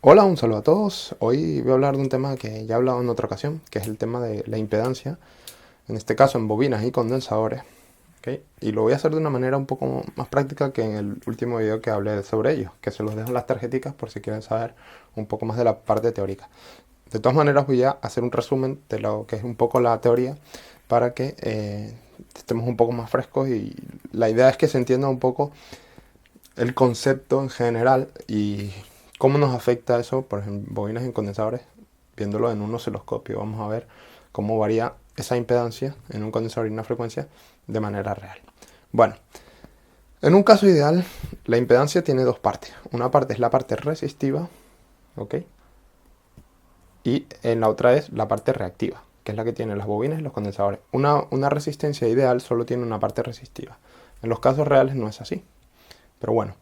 Hola, un saludo a todos. Hoy voy a hablar de un tema que ya he hablado en otra ocasión, que es el tema de la impedancia, en este caso en bobinas y condensadores. ¿Ok? Y lo voy a hacer de una manera un poco más práctica que en el último video que hablé sobre ello, que se los dejo en las tarjeticas por si quieren saber un poco más de la parte teórica. De todas maneras voy a hacer un resumen de lo que es un poco la teoría para que estemos un poco más frescos y la idea es que se entienda un poco el concepto en general y cómo nos afecta eso, por ejemplo, bobinas en condensadores, viéndolo en un osciloscopio. Vamos a ver cómo varía esa impedancia en un condensador y una frecuencia de manera real. Bueno, en un caso ideal, la impedancia tiene dos partes. Una parte es la parte resistiva, ¿ok? Y en la otra es la parte reactiva, que es la que tienen las bobinas y los condensadores. Una resistencia ideal solo tiene una parte resistiva. En los casos reales no es así. Pero bueno,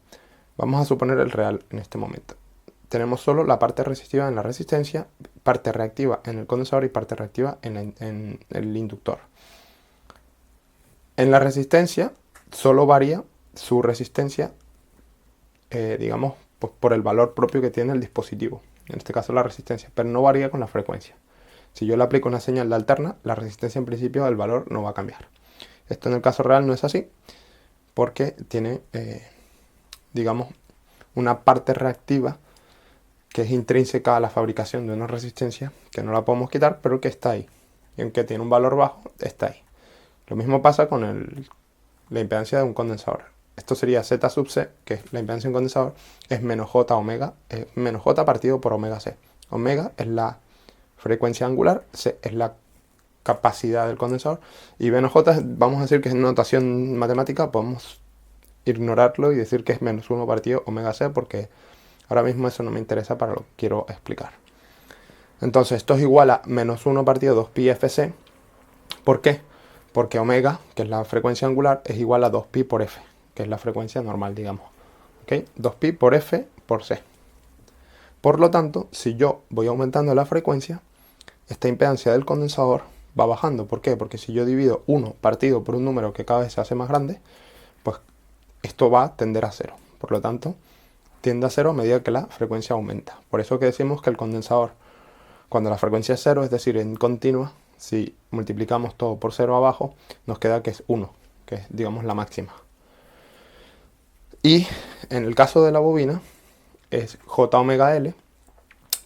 vamos a suponer el real en este momento. Tenemos solo la parte resistiva en la resistencia, parte reactiva en el condensador y parte reactiva en el inductor. En la resistencia solo varía su resistencia, digamos, pues por el valor propio que tiene el dispositivo, en este caso la resistencia, pero no varía con la frecuencia. Si yo le aplico una señal de alterna, la resistencia en principio del valor no va a cambiar. Esto en el caso real no es así, porque tiene, digamos, una parte reactiva que es intrínseca a la fabricación de una resistencia, que no la podemos quitar, pero que está ahí. Y aunque tiene un valor bajo, está ahí. Lo mismo pasa con la impedancia de un condensador. Esto sería Z sub C, que es la impedancia de un condensador, es menos J omega, menos J partido por omega C. Omega es la frecuencia angular, C es la capacidad del condensador, y menos J, vamos a decir que es notación matemática, podemos ignorarlo y decir que es menos 1 partido omega C, porque ahora mismo eso no me interesa para lo que quiero explicar. Entonces esto es igual a menos 1 partido 2 pi fc. ¿Por qué? Porque omega, que es la frecuencia angular, es igual a 2 pi por f, que es la frecuencia normal, digamos. ¿Ok? 2 pi por f por c. Por lo tanto, si yo voy aumentando la frecuencia, esta impedancia del condensador va bajando. ¿Por qué? Porque si yo divido 1 partido por un número que cada vez se hace más grande, pues esto va a tender a cero. Por lo tanto, tiende a cero a medida que la frecuencia aumenta. Por eso que decimos que el condensador, cuando la frecuencia es cero, es decir, en continua, si multiplicamos todo por cero abajo, nos queda que es 1, que es, digamos, la máxima. Y en el caso de la bobina, es J omega L,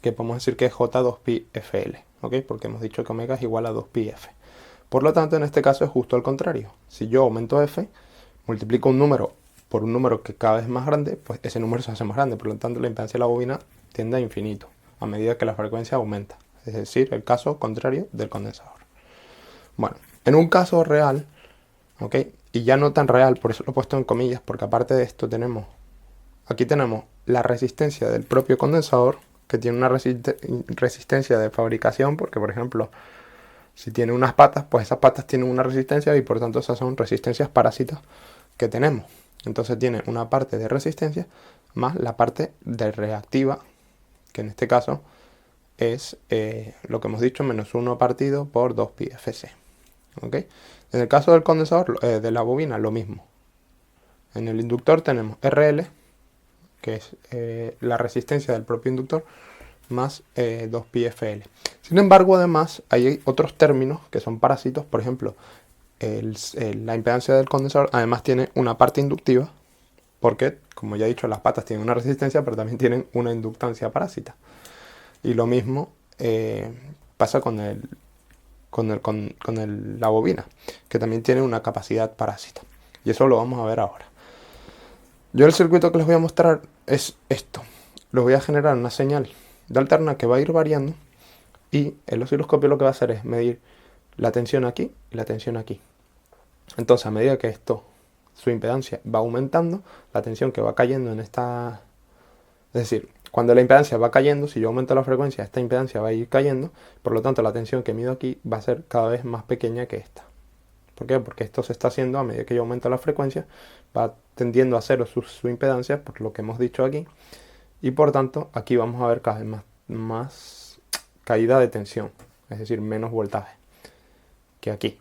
que podemos decir que es J2pi FL, ¿ok? Porque hemos dicho que omega es igual a 2pi F. Por lo tanto, en este caso es justo al contrario. Si yo aumento F, multiplico un número por un número que cada vez es más grande, pues ese número se hace más grande. Por lo tanto, la impedancia de la bobina tiende a infinito a medida que la frecuencia aumenta. Es decir, el caso contrario del condensador. Bueno, en un caso real, ¿ok? Y ya no tan real, por eso lo he puesto en comillas, porque aparte de esto aquí tenemos la resistencia del propio condensador, que tiene una resistencia de fabricación, porque por ejemplo, si tiene unas patas, pues esas patas tienen una resistencia y por tanto esas son resistencias parásitas que tenemos. Entonces tiene una parte de resistencia más la parte de reactiva, que en este caso es lo que hemos dicho, menos 1 partido por 2 pi fc. ¿Okay? En el caso del condensador, de la bobina, lo mismo. En el inductor tenemos RL, que es la resistencia del propio inductor, más 2 pi fl. Sin embargo, además, hay otros términos que son parásitos. Por ejemplo, la impedancia del condensador además tiene una parte inductiva, porque, como ya he dicho, las patas tienen una resistencia, pero también tienen una inductancia parásita. Y lo mismo pasa con la bobina, que también tiene una capacidad parásita. Y eso lo vamos a ver ahora. Yo el circuito que les voy a mostrar es esto. Les voy a generar una señal de alterna que va a ir variando y el osciloscopio lo que va a hacer es medir la tensión aquí y la tensión aquí. Entonces, a medida que su impedancia va aumentando, la tensión que va cayendo en esta... Es decir, cuando la impedancia va cayendo, si yo aumento la frecuencia, esta impedancia va a ir cayendo, por lo tanto la tensión que mido aquí va a ser cada vez más pequeña que esta. ¿Por qué? Porque esto se está haciendo a medida que yo aumento la frecuencia, va tendiendo a cero su impedancia, por lo que hemos dicho aquí, y por tanto aquí vamos a ver cada vez más caída de tensión, es decir, menos voltaje que aquí.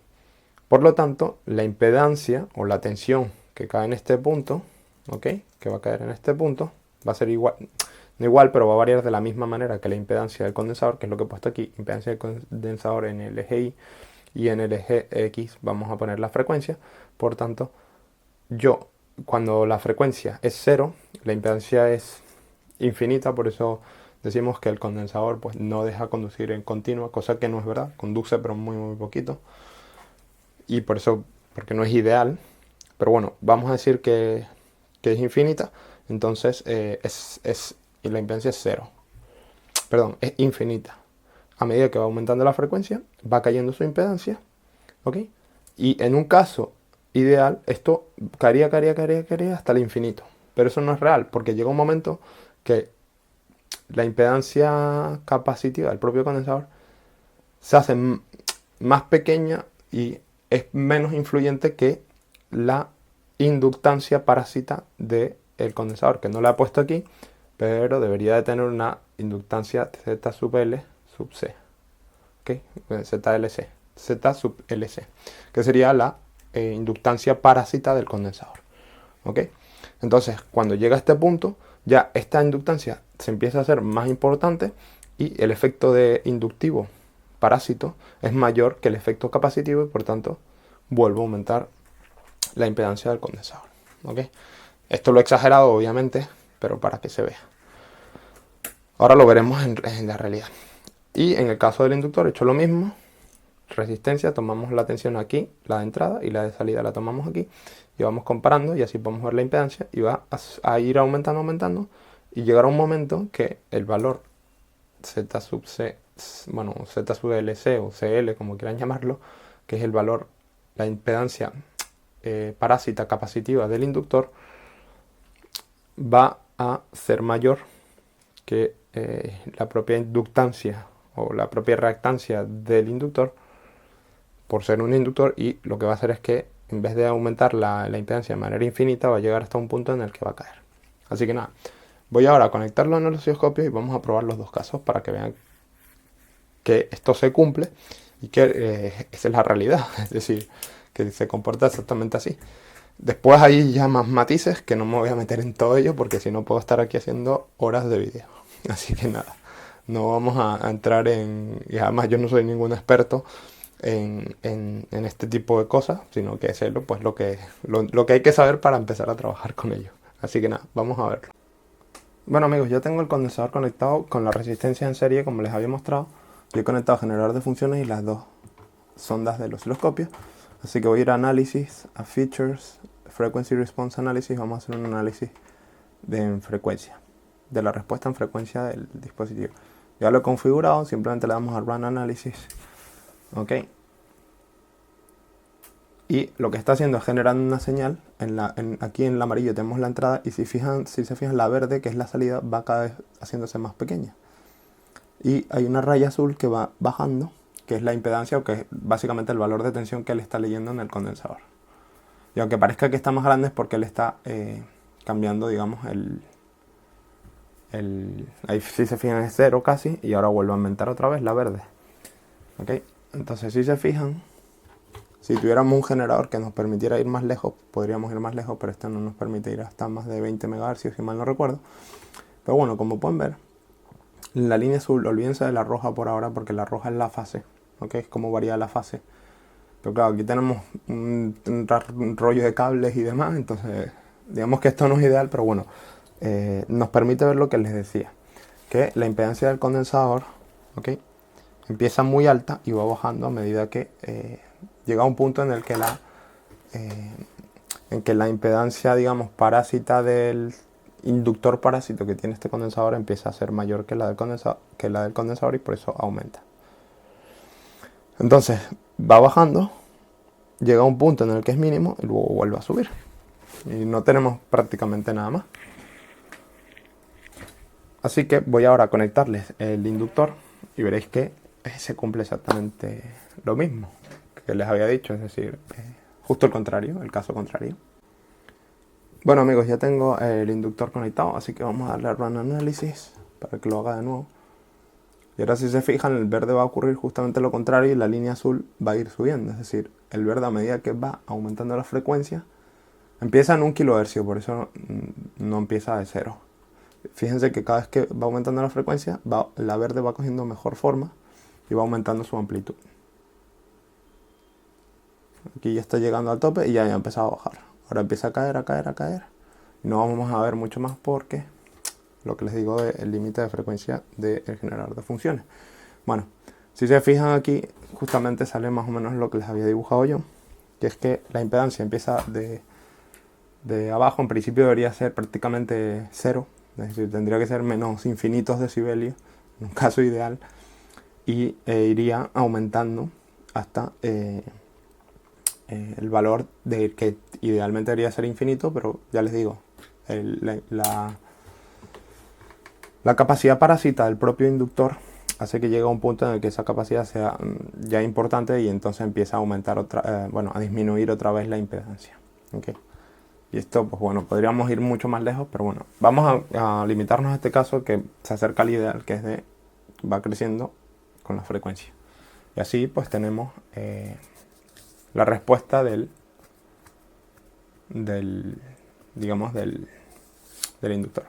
Por lo tanto, la impedancia o la tensión que cae en este punto, ¿ok? Que va a caer en este punto, va a ser igual, no igual, pero va a variar de la misma manera que la impedancia del condensador, que es lo que he puesto aquí, impedancia del condensador en el eje Y, y en el eje X vamos a poner la frecuencia. Por tanto, cuando la frecuencia es cero, la impedancia es infinita, por eso decimos que el condensador pues no deja conducir en continua, cosa que no es verdad, conduce pero muy poquito, y por eso, porque no es ideal, pero bueno, vamos a decir que es infinita, entonces y la impedancia es cero, perdón, es infinita. A medida que va aumentando la frecuencia, va cayendo su impedancia, ¿ok? Y en un caso ideal, esto caería hasta el infinito. Pero eso no es real, porque llega un momento que la impedancia capacitiva del propio condensador se hace más pequeña y es menos influyente que la inductancia parásita del condensador, que no la he puesto aquí, pero debería de tener una inductancia Z sub L sub C, ¿ok? ZLC, Z sub LC, que sería la inductancia parásita del condensador, ¿ok? Entonces, cuando llega a este punto, ya esta inductancia se empieza a hacer más importante y el efecto de inductivo parásito es mayor que el efecto capacitivo y por tanto vuelve a aumentar la impedancia del condensador, ¿ok? Esto lo he exagerado obviamente, pero para que se vea. Ahora lo veremos en la realidad. Y en el caso del inductor he hecho lo mismo. Resistencia, tomamos la tensión aquí, la de entrada, y la de salida la tomamos aquí, y vamos comparando y así podemos ver la impedancia y va a ir aumentando y llegará un momento que el valor Z sub C, bueno, Z sub LC o CL como quieran llamarlo, que es el valor, la impedancia parásita capacitiva del inductor, va a ser mayor que la propia inductancia o la propia reactancia del inductor, por ser un inductor, y lo que va a hacer es que en vez de aumentar la impedancia de manera infinita, va a llegar hasta un punto en el que va a caer. Así que nada, voy ahora a conectarlo en el osciloscopio y vamos a probar los dos casos para que vean que esto se cumple y que esa es la realidad, es decir, que se comporta exactamente así. Después hay ya más matices que no me voy a meter en todo ello porque si no puedo estar aquí haciendo horas de vídeo. Así que nada, no vamos a entrar y además yo no soy ningún experto en este tipo de cosas, sino que es pues lo que hay que saber para empezar a trabajar con ello. Así que nada, vamos a verlo. Bueno amigos, ya tengo el condensador conectado con la resistencia en serie como les había mostrado. Yo he conectado generador de funciones y las dos sondas del osciloscopio. Así que voy a ir a análisis, a features, frequency response analysis. Vamos a hacer un análisis de frecuencia, de la respuesta en frecuencia del dispositivo. Ya lo he configurado, simplemente le damos a run analysis. Ok. Y lo que está haciendo es generando una señal. Aquí en el amarillo tenemos la entrada y si se fijan la verde, que es la salida, va cada vez haciéndose más pequeña. Y hay una raya azul que va bajando, que es la impedancia o que es básicamente el valor de tensión que él está leyendo en el condensador. Y aunque parezca que está más grande es porque él está cambiando, digamos, ahí si se fijan es 0 casi y ahora vuelve a aumentar otra vez la verde. ¿Ok? Entonces si se fijan, si tuviéramos un generador que nos permitiera ir más lejos, podríamos ir más lejos, pero este no nos permite ir hasta más de 20 MHz, si mal no recuerdo. Pero bueno, como pueden ver, la línea azul, olvídense de la roja por ahora, porque la roja es la fase, ¿ok? Es como varía la fase. Pero claro, aquí tenemos un rollo de cables y demás, entonces digamos que esto no es ideal, pero bueno, nos permite ver lo que les decía, que la impedancia del condensador, ¿ok? Empieza muy alta y va bajando a medida que llega a un punto en el que la impedancia, digamos, parásita del inductor parásito que tiene este condensador empieza a ser mayor que la del condensador y por eso aumenta. Entonces va bajando, llega a un punto en el que es mínimo y luego vuelve a subir. Y no tenemos prácticamente nada más. Así que voy ahora a conectarles el inductor y veréis que se cumple exactamente lo mismo que les había dicho, es decir, justo el contrario, el caso contrario. Bueno amigos, ya tengo el inductor conectado, así que vamos a darle a Run Analysis para que lo haga de nuevo. Y ahora si se fijan, el verde va a ocurrir justamente lo contrario y la línea azul va a ir subiendo. Es decir, el verde a medida que va aumentando la frecuencia, empieza en 1 kHz, por eso no empieza de 0. Fíjense que cada vez que va aumentando la frecuencia, la verde va cogiendo mejor forma y va aumentando su amplitud. Aquí ya está llegando al tope y ya ha empezado a bajar. Ahora empieza a caer, a caer, a caer. Y no vamos a ver mucho más porque lo que les digo del límite de frecuencia del generador de funciones. Bueno, si se fijan aquí, justamente sale más o menos lo que les había dibujado yo, que es que la impedancia empieza de abajo. En principio debería ser prácticamente cero, es decir, tendría que ser menos infinitos decibelios, en un caso ideal, y iría aumentando hasta el valor de que idealmente debería ser infinito, pero ya les digo, la capacidad parásita del propio inductor hace que llegue a un punto en el que esa capacidad sea ya importante y entonces empieza a aumentar a disminuir otra vez la impedancia. ¿Okay? Y esto, pues bueno, podríamos ir mucho más lejos, pero bueno, vamos a limitarnos a este caso que se acerca al ideal, que es va creciendo con la frecuencia. Y así pues tenemos la respuesta digamos, del inductor.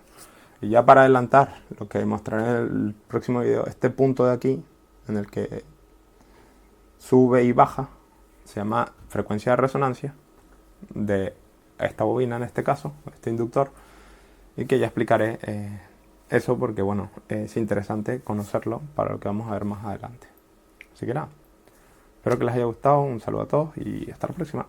Y ya para adelantar lo que mostraré en el próximo video, este punto de aquí, en el que sube y baja, se llama frecuencia de resonancia de esta bobina, en este caso, este inductor, y que ya explicaré eso porque, bueno, es interesante conocerlo para lo que vamos a ver más adelante. Así que nada, espero que les haya gustado, un saludo a todos y hasta la próxima.